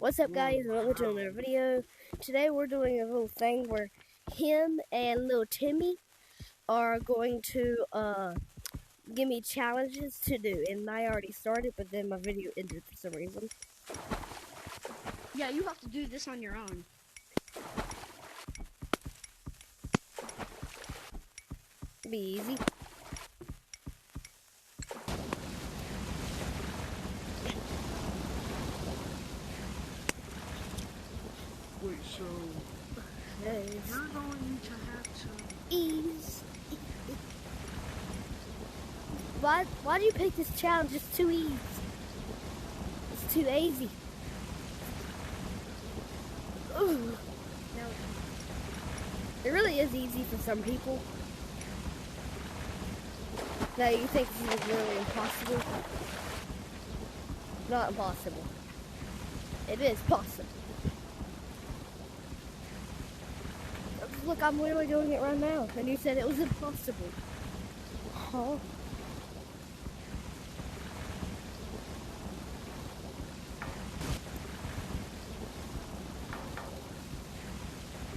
What's up, guys? Welcome to another video. Today we're doing a little thing where him and little Timmy are going to give me challenges to do, and I already started, but then my video ended for some reason. Yeah, you have to do this on your own. Be easy. Wait, so you're going to have to ease. Why do you pick this challenge? It's too easy. It's too easy. Ooh. No. It really is easy for some people. Now you think this is really impossible? Not impossible. It is possible. Look, I'm literally doing it right now, and you said it was impossible. Huh?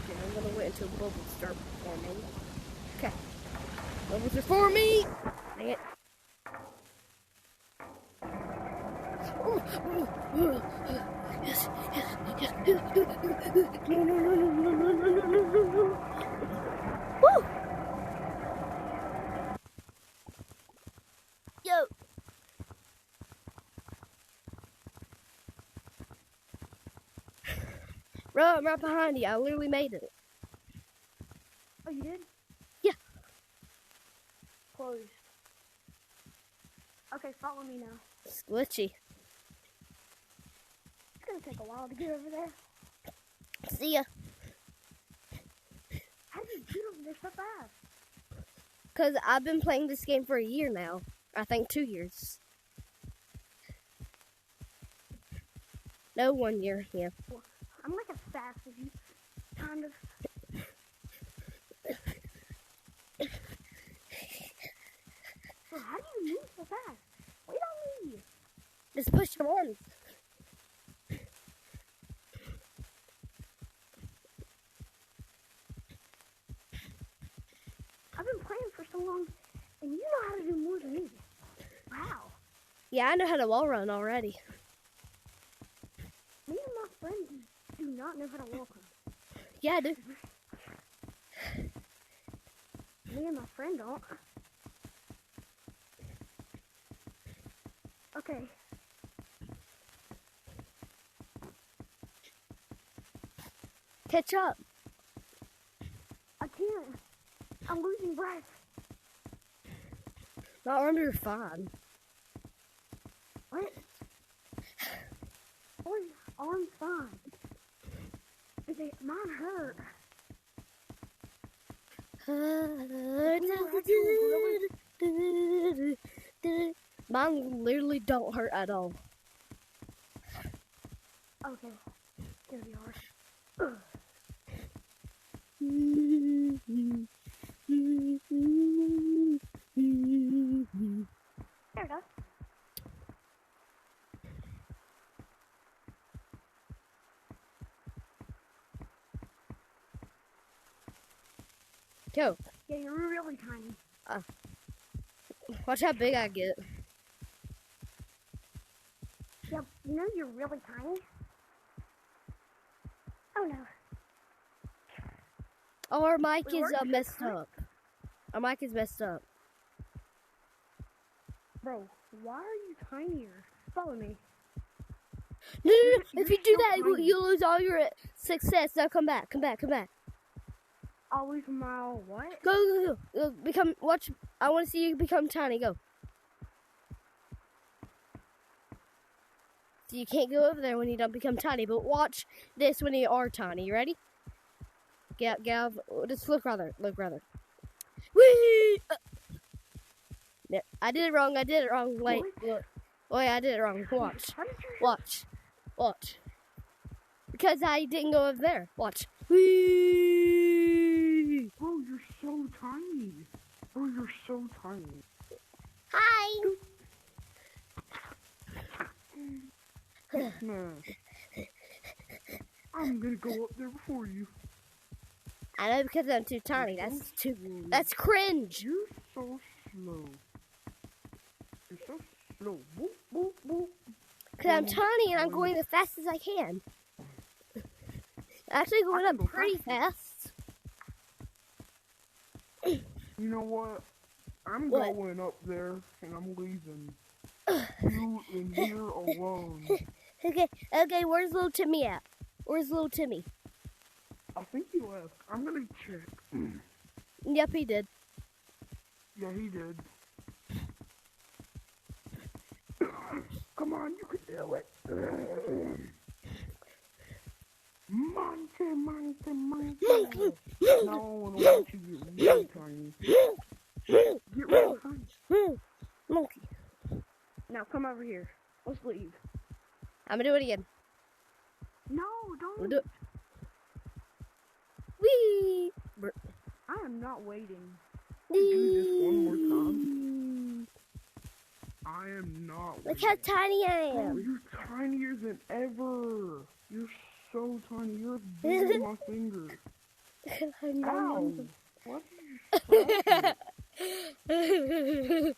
Okay, I'm gonna wait until bubbles start forming. Okay. Bubbles are forming! Dang it. Yes, yes, yes. No. Woo! Yo! Bro, I'm right behind you. I literally made it. Oh, you did? Yeah. Close. Okay, follow me now. It's glitchy. It's gonna take a while to get over there. See ya. How did you get over there so fast? Because I've been playing this game for a year now. I think 2 years. No, 1 year, yeah. Well, I'm like as fast as you, kind of. So how do you move so fast? Wait on me. Just push them on. I've been playing for so long, and you know how to do more than me. Wow. Yeah, I know how to wall run already. Me and my friend do not know how to walk run. Yeah, I do. Me and my friend don't. Okay. Catch up. I can't. I'm losing breath. Not remember, you're fine. What? Arm's fine. Mine hurt. Mine literally don't hurt at all. Okay. It's gonna be hard. There we go. Go. Yeah, you're really tiny. Watch how big I get. Yeah, you know you're really tiny. Oh no. Oh, our mic Wait, is messed up. Our mic is messed up. Bro, why are you tinier? Follow me. No. If you do so that, tiny. you'll lose all your success. Now come back. I'll lose my what? Go. Watch. I want to see you become tiny. Go. So you can't go over there when you don't become tiny, but watch this when you are tiny. You ready? Gav, just look rather. Whee! No, I did it wrong. Wait, look. Wait, I did it wrong. Watch. Because I didn't go over there. Watch. Whee! Oh, you're so tiny. Hi. I'm gonna go up there before you. I know because I'm too tiny. That's cringe. You're so slow. You're so slow. Boop, boop, boop. Because I'm tiny and I'm going as fast as I can. Actually going up pretty fast. You know what? I'm going up there and I'm leaving you in here alone. Okay, where's little Timmy at? Where's little Timmy? I think he left. I'm gonna check. Yep, he did. Yeah, he did. Come on, you can do it. Monkey. No, I want you to get really tiny. Get real tiny. Monkey. Now come over here. Let's leave. I'm gonna do it again. No, I'm don't. gonna do it. Whee! I am not waiting. Do this one more time. I am not. Look how tiny I Oh, am. you're tinier than ever. You're so tiny. You're as big as my finger. Ow! What did you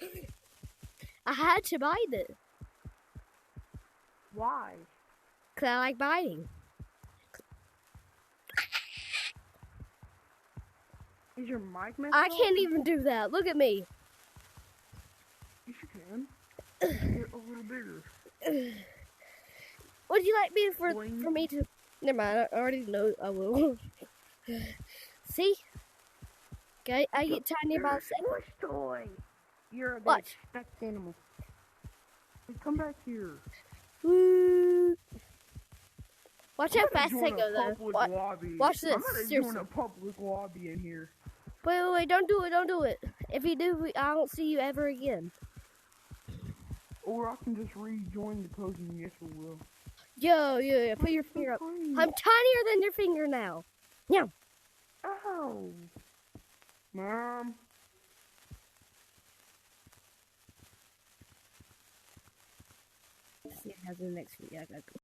I had to bite it. Why? Because I like biting. Is your mic messed I up? can't even do that. Look at me. Yes, you can. Get a little bigger. Would you like me for me to... Never mind, I already know I will. See? Okay, I get tiny about a second. Push toy. You're the Watch. stuffed animal. Hey, come back here. Woo. Watch how I'm gonna fast I join go, a though. public lobby. Watch this. I'm gonna join Seriously. a public lobby in here. Wait, don't do it, don't do it. If you do, I won't see you ever again. Or I can just rejoin the coaching. Yes, I will. Yo, put your finger up. I'm tinier than your finger now. Yeah. Oh. Mom. See you guys in the next video. I gotta go.